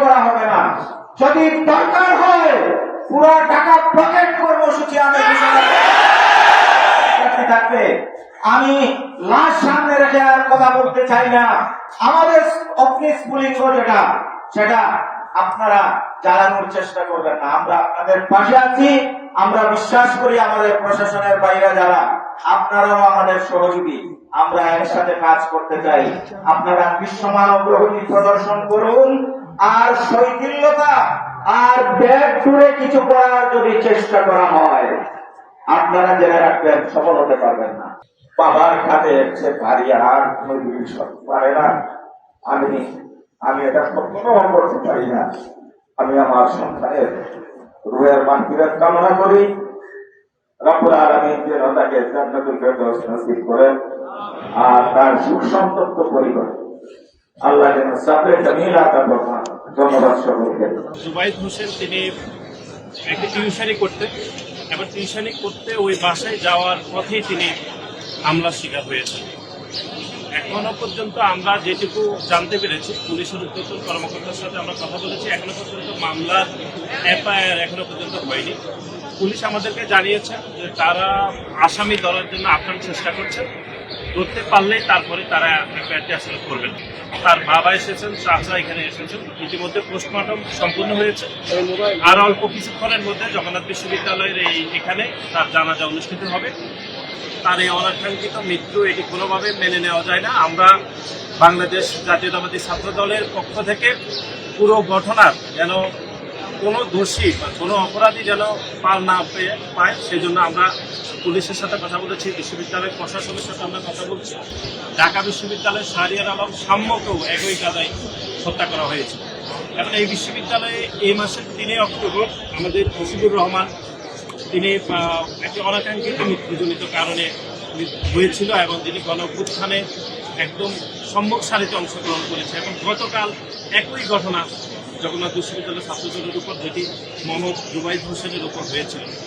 করা হবে না। যদি দরকার হয় পুরো টাকা পকেট কর্মসূচি আমি থাকবে। আমি লাশ সামনে রেখে আর কথা বলতে চাই না। আমাদের অগ্নি স্ফুলিঙ্গ যেটা সেটা আপনারা জ্বালানোর চেষ্টা করবেন না। আমরা আপনাদের পাশে আছি। আমরা বিশ্বাস করি আমাদের প্রশাসনের বাইরে যারা আপনারাও আমাদের সহযোগী। আমরা একসাথে কাজ করতে চাই। আপনারা বিশ্বমান অগ্রগতি প্রদর্শন করুন। আর শৈথিল্যতা আর ব্যাগ জুড়ে কিছু করার যদি চেষ্টা করা হয়, আপনারা জেনে রাখবেন সফল হতে পারবেন না। বাবার কাঁধে সে ভারী আর কোনো জিনিস পারে না। আমি এটা কখনো করতে পারি না। আমি আমার সন্তানের রুহের মাগফিরাত কামনা করি। রব্বুল আলামিন যেন তাকে জান্নাতুল ফেরদৌস নসিব করেন আর তার সুখ সন্তপ্ত পরিবার আল্লাহ যেন সাবরে জামিল আতা ফরমান। ধন্যবাদ সকলকে। জুবাইদ হোসেন তিনি একটা টিউশনি করতেন, এবার টিউশনি করতে ওই বাসায় যাওয়ার পথেই তিনি হামলার শিকার হয়েছেন। এখনো পর্যন্ত আমরা যেটুকু জানতে পেরেছি, পুলিশের উদ্যোতন কর্মকর্তার সাথে আমরা কথা বলেছি, এখনো পর্যন্ত মামলার এফআইআর এখনো পর্যন্ত হয়নি। পুলিশ আমাদেরকে জানিয়েছে যে তারা আসামি ধরার জন্য আপ্রাণ চেষ্টা করছেন, ধরতে পারলেই তারপরে তারা এফআইআরটি আসলে করবেন। তার বাবা এসেছেন, চাচা এখানে এসেছেন। ইতিমধ্যে পোস্টমর্টম সম্পূর্ণ হয়েছে। আর অল্প কিছুক্ষণের মধ্যে জগন্নাথ বিশ্ববিদ্যালয়ের এখানে তার জানাজা অনুষ্ঠিত হবে। তার এই অনাকাঙ্ক্ষিত মৃত্যু এটি কোনোভাবে মেনে নেওয়া যায় না। আমরা বাংলাদেশ জাতীয়তাবাদী ছাত্র দলের পক্ষ থেকে পুরো ঘটনার যেন কোনো দোষী বা কোনো অপরাধী যেন পার না পায়, সেজন্য আমরা পুলিশের সাথে কথা বলেছি, বিশ্ববিদ্যালয়ের প্রশাসনের সাথে আমরা কথা বলছি। ঢাকা বিশ্ববিদ্যালয়ের শাহরিয়ার আলম সাম্যকেও একই কাদায় হত্যা করা হয়েছে। এখন এই বিশ্ববিদ্যালয়ে এই মাসের 3 অক্টোবর আমাদের মুজিবুর রহমান তিনি একটি অনাকাঙ্ক্ষিত মৃত্যুজনিত কারণে হয়েছিল এবং তিনি গণঅভ্যুত্থানে একদম সম্মুখ সারিতে অংশগ্রহণ করেছে। এবং গতকাল একই ঘটনা জগন্নাথ বিশ্ববিদ্যালয়ের ছাত্রদলের উপর, যেটি মোহাম্মদ জুবাইদ হোসেনের উপর হয়েছিল।